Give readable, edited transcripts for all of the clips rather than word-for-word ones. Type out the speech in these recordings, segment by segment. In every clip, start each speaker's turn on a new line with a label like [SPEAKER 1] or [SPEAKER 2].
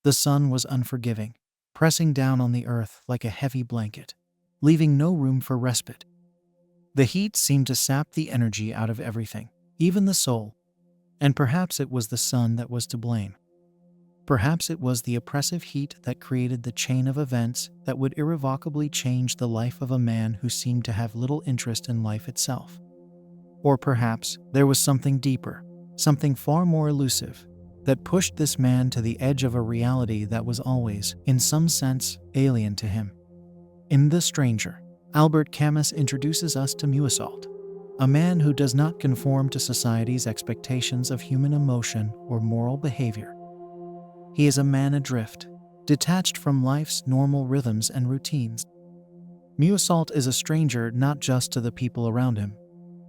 [SPEAKER 1] The sun was unforgiving, pressing down on the earth like a heavy blanket, leaving no room for respite. The heat seemed to sap the energy out of everything, even the soul, and perhaps it was the sun that was to blame. Perhaps it was the oppressive heat that created the chain of events that would irrevocably change the life of a man who seemed to have little interest in life itself. Or perhaps there was something deeper, something far more elusive, that pushed this man to the edge of a reality that was always, in some sense, alien to him. In The Stranger, Albert Camus introduces us to Meursault, a man who does not conform to society's expectations of human emotion or moral behavior. He is a man adrift, detached from life's normal rhythms and routines. Meursault is a stranger not just to the people around him,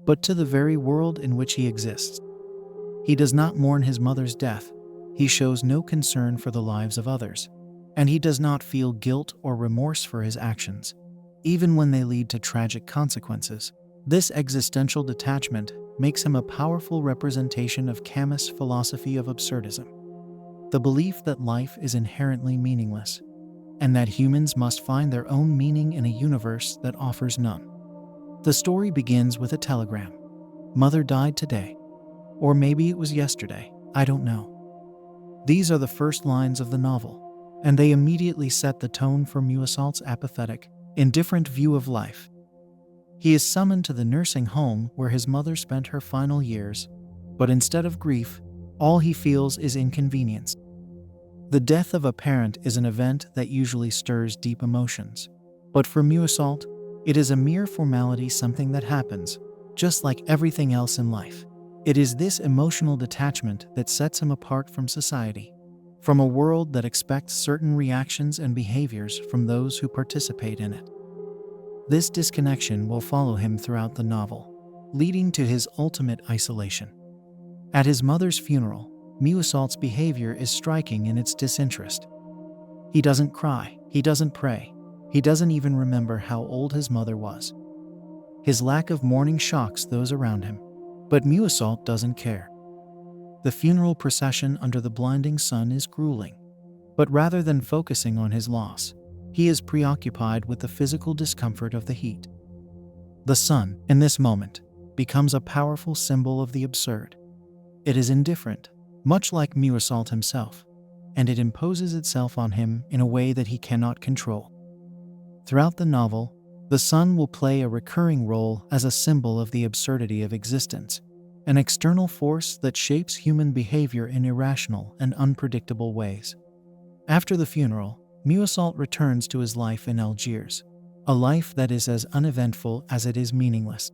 [SPEAKER 1] but to the very world in which he exists. He does not mourn his mother's death, he shows no concern for the lives of others, and he does not feel guilt or remorse for his actions, even when they lead to tragic consequences. This existential detachment makes him a powerful representation of Camus' philosophy of absurdism, the belief that life is inherently meaningless, and that humans must find their own meaning in a universe that offers none. The story begins with a telegram. "Mother died today." Or maybe it was yesterday, I don't know. These are the first lines of the novel, and they immediately set the tone for Meursault's apathetic, indifferent view of life. He is summoned to the nursing home where his mother spent her final years, but instead of grief, all he feels is inconvenience. The death of a parent is an event that usually stirs deep emotions, but for Meursault, it is a mere formality, something that happens, just like everything else in life. It is this emotional detachment that sets him apart from society, from a world that expects certain reactions and behaviors from those who participate in it. This disconnection will follow him throughout the novel, leading to his ultimate isolation. At his mother's funeral, Meursault's behavior is striking in its disinterest. He doesn't cry, he doesn't pray, he doesn't even remember how old his mother was. His lack of mourning shocks those around him, but Meursault doesn't care. The funeral procession under the blinding sun is grueling, but rather than focusing on his loss, he is preoccupied with the physical discomfort of the heat. The sun, in this moment, becomes a powerful symbol of the absurd. It is indifferent, much like Meursault himself, and it imposes itself on him in a way that he cannot control. Throughout the novel, the sun will play a recurring role as a symbol of the absurdity of existence, an external force that shapes human behavior in irrational and unpredictable ways. After the funeral, Meursault returns to his life in Algiers, a life that is as uneventful as it is meaningless.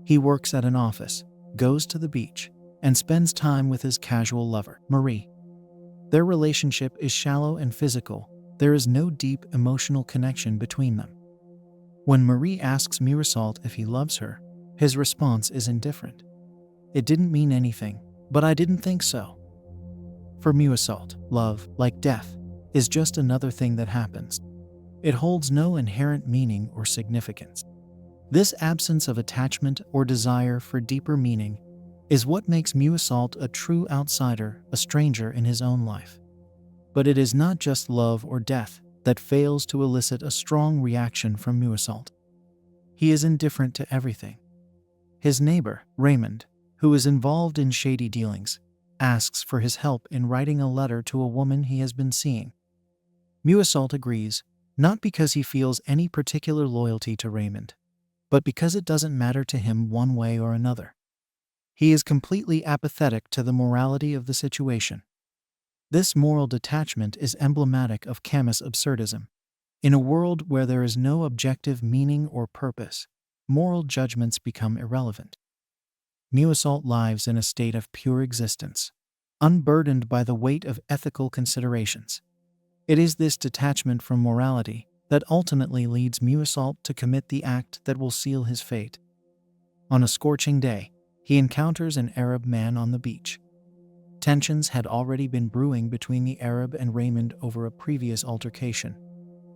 [SPEAKER 1] He works at an office, goes to the beach, and spends time with his casual lover, Marie. Their relationship is shallow and physical, there is no deep emotional connection between them. When Marie asks Meursault if he loves her, his response is indifferent. "It didn't mean anything, but I didn't think so." For Meursault, love, like death, is just another thing that happens. It holds no inherent meaning or significance. This absence of attachment or desire for deeper meaning is what makes Meursault a true outsider, a stranger in his own life. But it is not just love or death that fails to elicit a strong reaction from Meursault. He is indifferent to everything. His neighbor, Raymond, who is involved in shady dealings, asks for his help in writing a letter to a woman he has been seeing. Meursault agrees, not because he feels any particular loyalty to Raymond, but because it doesn't matter to him one way or another. He is completely apathetic to the morality of the situation. This moral detachment is emblematic of Camus' absurdism. In a world where there is no objective meaning or purpose, moral judgments become irrelevant. Meursault lives in a state of pure existence, unburdened by the weight of ethical considerations. It is this detachment from morality that ultimately leads Meursault to commit the act that will seal his fate. On a scorching day, he encounters an Arab man on the beach. Tensions had already been brewing between the Arab and Raymond over a previous altercation.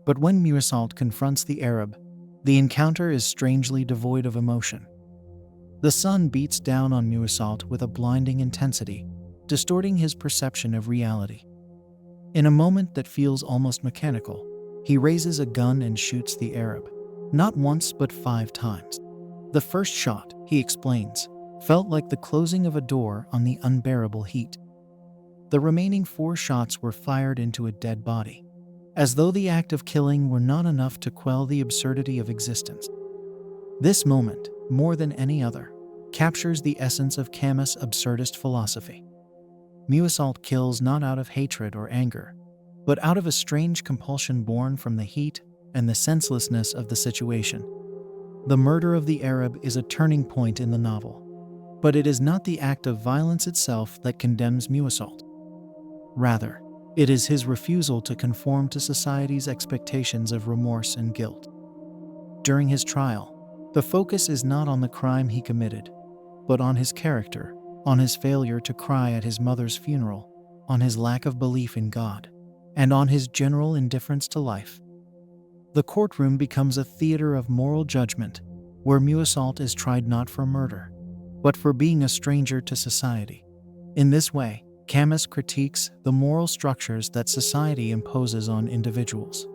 [SPEAKER 1] But when Meursault confronts the Arab, the encounter is strangely devoid of emotion. The sun beats down on Meursault with a blinding intensity, distorting his perception of reality. In a moment that feels almost mechanical, he raises a gun and shoots the Arab, not once but 5 times. The first shot, he explains, felt like the closing of a door on the unbearable heat. The remaining 4 shots were fired into a dead body, as though the act of killing were not enough to quell the absurdity of existence. This moment, more than any other, captures the essence of Camus' absurdist philosophy. Meursault kills not out of hatred or anger, but out of a strange compulsion born from the heat and the senselessness of the situation. The murder of the Arab is a turning point in the novel, but it is not the act of violence itself that condemns Meursault. Rather, it is his refusal to conform to society's expectations of remorse and guilt. During his trial, the focus is not on the crime he committed, but on his character, on his failure to cry at his mother's funeral, on his lack of belief in God, and on his general indifference to life. The courtroom becomes a theater of moral judgment, where Meursault is tried not for murder, but for being a stranger to society. In this way, Camus critiques the moral structures that society imposes on individuals,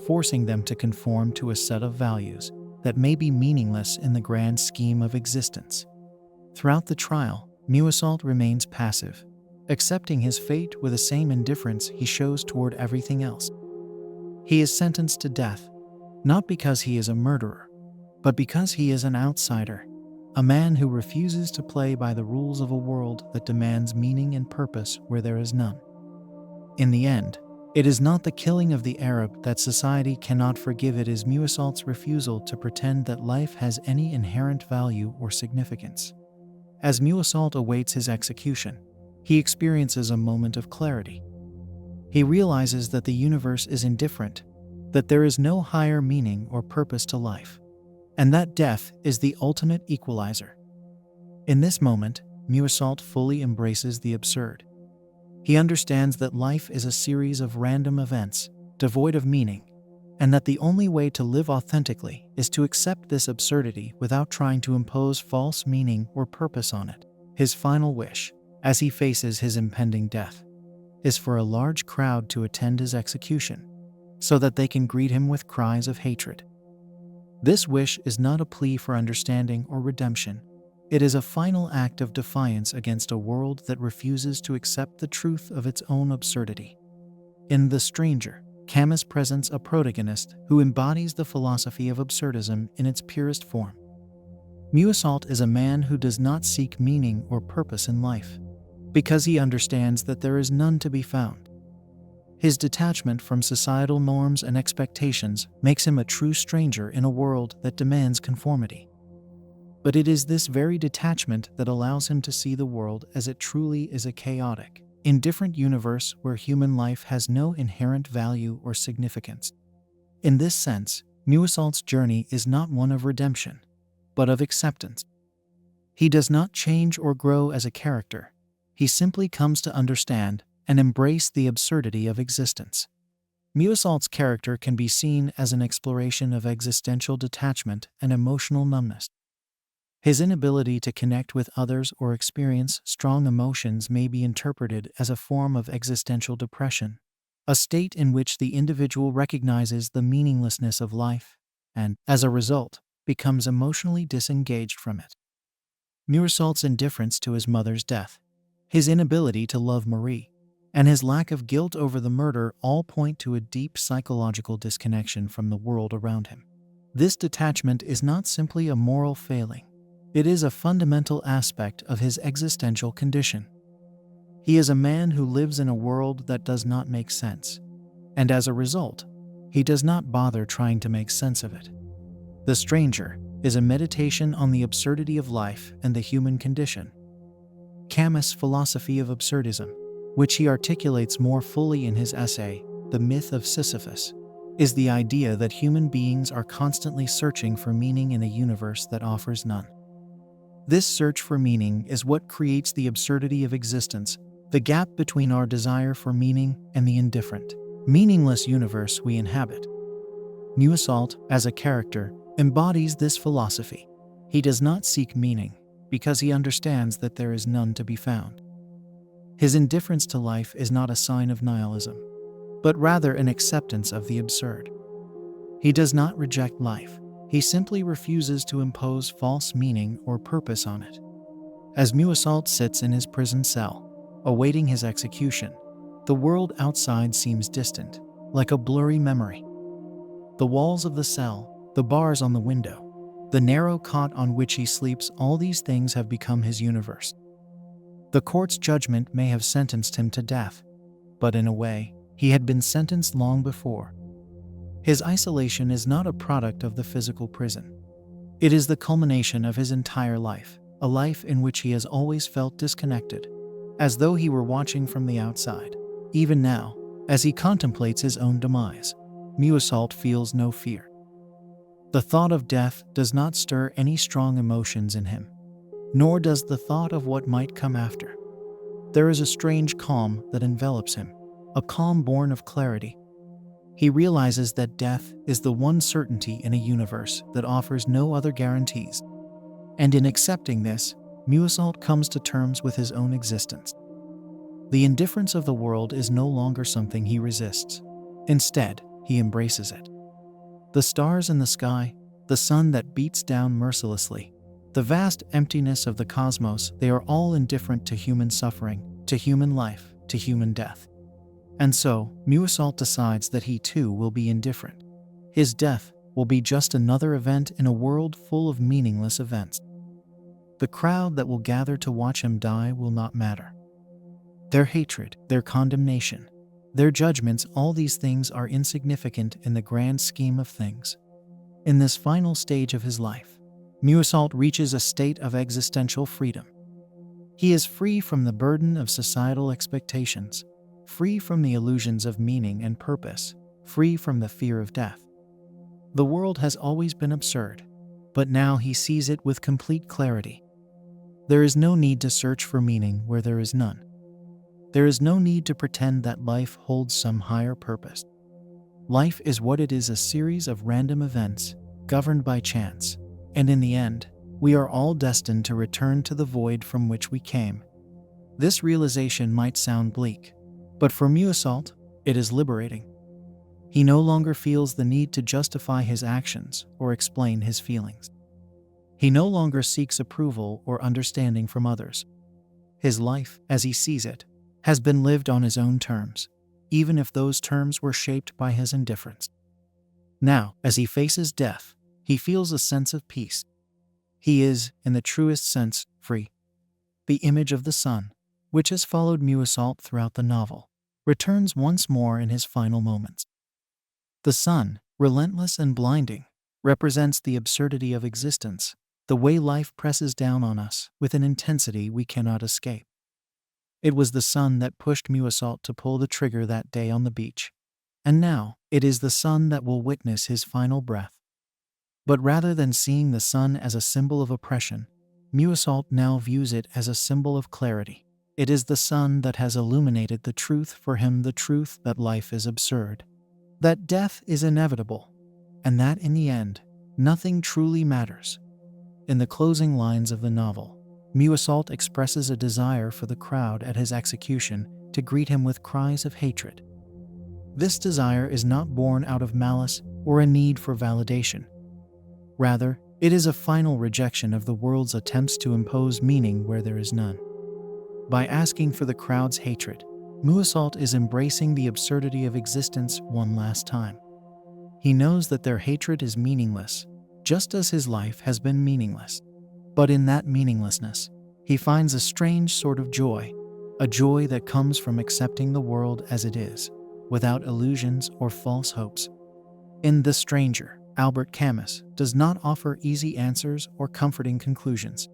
[SPEAKER 1] forcing them to conform to a set of values that may be meaningless in the grand scheme of existence. Throughout the trial, Meursault remains passive, accepting his fate with the same indifference he shows toward everything else. He is sentenced to death, not because he is a murderer, but because he is an outsider, a man who refuses to play by the rules of a world that demands meaning and purpose where there is none. In the end, it is not the killing of the Arab that society cannot forgive, it is Meursault's refusal to pretend that life has any inherent value or significance. As Meursault awaits his execution, he experiences a moment of clarity. He realizes that the universe is indifferent, that there is no higher meaning or purpose to life, and that death is the ultimate equalizer. In this moment, Meursault fully embraces the absurd. He understands that life is a series of random events, devoid of meaning, and that the only way to live authentically is to accept this absurdity without trying to impose false meaning or purpose on it. His final wish, as he faces his impending death, is for a large crowd to attend his execution, so that they can greet him with cries of hatred. This wish is not a plea for understanding or redemption. It is a final act of defiance against a world that refuses to accept the truth of its own absurdity. In The Stranger, Camus presents a protagonist who embodies the philosophy of absurdism in its purest form. Meursault is a man who does not seek meaning or purpose in life, because he understands that there is none to be found. His detachment from societal norms and expectations makes him a true stranger in a world that demands conformity. But it is this very detachment that allows him to see the world as it truly is, a chaotic, indifferent universe where human life has no inherent value or significance. In this sense, Meursault's journey is not one of redemption, but of acceptance. He does not change or grow as a character. He simply comes to understand and embrace the absurdity of existence. Meursault's character can be seen as an exploration of existential detachment and emotional numbness. His inability to connect with others or experience strong emotions may be interpreted as a form of existential depression, a state in which the individual recognizes the meaninglessness of life and, as a result, becomes emotionally disengaged from it. Meursault's indifference to his mother's death, his inability to love Marie, and his lack of guilt over the murder all point to a deep psychological disconnection from the world around him. This detachment is not simply a moral failing. It is a fundamental aspect of his existential condition. He is a man who lives in a world that does not make sense, and as a result, he does not bother trying to make sense of it. The Stranger is a meditation on the absurdity of life and the human condition. Camus' philosophy of absurdism, which he articulates more fully in his essay, The Myth of Sisyphus, is the idea that human beings are constantly searching for meaning in a universe that offers none. This search for meaning is what creates the absurdity of existence, the gap between our desire for meaning and the indifferent, meaningless universe we inhabit. Meursault, as a character, embodies this philosophy. He does not seek meaning, because he understands that there is none to be found. His indifference to life is not a sign of nihilism. but rather an acceptance of the absurd. He does not reject life. He simply refuses to impose false meaning or purpose on it. As Meursault sits in his prison cell, awaiting his execution, the world outside seems distant, like a blurry memory. The walls of the cell, the bars on the window, the narrow cot on which he sleeps, all these things have become his universe. The court's judgment may have sentenced him to death, but in a way, he had been sentenced long before. His isolation is not a product of the physical prison. It is the culmination of his entire life, a life in which he has always felt disconnected, as though he were watching from the outside. Even now, as he contemplates his own demise, Meursault feels no fear. The thought of death does not stir any strong emotions in him, nor does the thought of what might come after. There is a strange calm that envelops him, a calm born of clarity. He realizes that death is the one certainty in a universe that offers no other guarantees. And in accepting this, Meursault comes to terms with his own existence. The indifference of the world is no longer something he resists. Instead, he embraces it. The stars in the sky, the sun that beats down mercilessly, the vast emptiness of the cosmos, they are all indifferent to human suffering, to human life, to human death. And so, Meursault decides that he too will be indifferent. His death will be just another event in a world full of meaningless events. The crowd that will gather to watch him die will not matter. Their hatred, their condemnation, their judgments, all these things are insignificant in the grand scheme of things. In this final stage of his life, Meursault reaches a state of existential freedom. He is free from the burden of societal expectations, free from the illusions of meaning and purpose, free from the fear of death. The world has always been absurd, but now he sees it with complete clarity. There is no need to search for meaning where there is none. There is no need to pretend that life holds some higher purpose. Life is what it is, a series of random events, governed by chance, and in the end, we are all destined to return to the void from which we came. This realization might sound bleak, but for Meursault, it is liberating. He no longer feels the need to justify his actions or explain his feelings. He no longer seeks approval or understanding from others. His life, as he sees it, has been lived on his own terms, even if those terms were shaped by his indifference. Now, as he faces death, he feels a sense of peace. He is, in the truest sense, free. The image of the sun, which has followed Meursault throughout the novel, returns once more in his final moments. The sun, relentless and blinding, represents the absurdity of existence, the way life presses down on us with an intensity we cannot escape. It was the sun that pushed Meursault to pull the trigger that day on the beach, and now it is the sun that will witness his final breath. But rather than seeing the sun as a symbol of oppression, Meursault now views it as a symbol of clarity. It is the sun that has illuminated the truth for him, the truth that life is absurd, that death is inevitable, and that in the end, nothing truly matters. In the closing lines of the novel, Meursault expresses a desire for the crowd at his execution to greet him with cries of hatred. This desire is not born out of malice or a need for validation. Rather, it is a final rejection of the world's attempts to impose meaning where there is none. By asking for the crowd's hatred, Meursault is embracing the absurdity of existence one last time. He knows that their hatred is meaningless, just as his life has been meaningless. But in that meaninglessness, he finds a strange sort of joy, a joy that comes from accepting the world as it is, without illusions or false hopes. In The Stranger, Albert Camus does not offer easy answers or comforting conclusions.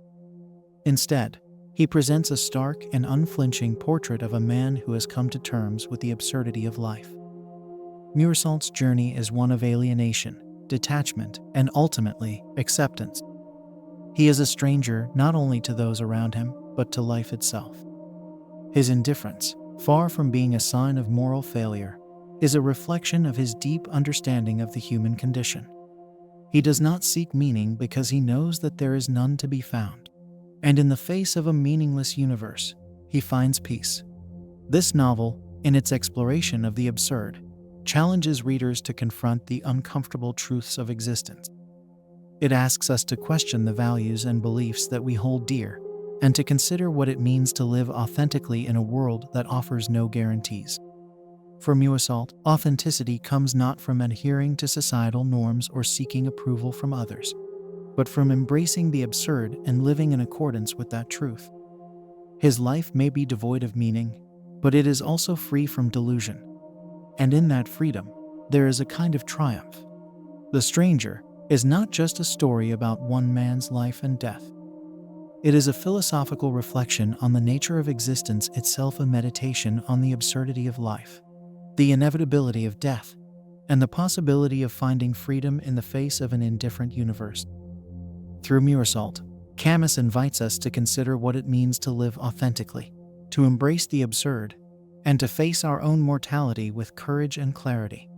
[SPEAKER 1] Instead, he presents a stark and unflinching portrait of a man who has come to terms with the absurdity of life. Meursault's journey is one of alienation, detachment, and ultimately, acceptance. He is a stranger not only to those around him, but to life itself. His indifference, far from being a sign of moral failure, is a reflection of his deep understanding of the human condition. He does not seek meaning because he knows that there is none to be found. And in the face of a meaningless universe, he finds peace. This novel, in its exploration of the absurd, challenges readers to confront the uncomfortable truths of existence. It asks us to question the values and beliefs that we hold dear, and to consider what it means to live authentically in a world that offers no guarantees. For Meursault, authenticity comes not from adhering to societal norms or seeking approval from others, but from embracing the absurd and living in accordance with that truth. His life may be devoid of meaning, but it is also free from delusion. And in that freedom, there is a kind of triumph. The Stranger is not just a story about one man's life and death. It is a philosophical reflection on the nature of existence itself, a meditation on the absurdity of life, the inevitability of death, and the possibility of finding freedom in the face of an indifferent universe. Through Meursault, Camus invites us to consider what it means to live authentically, to embrace the absurd, and to face our own mortality with courage and clarity.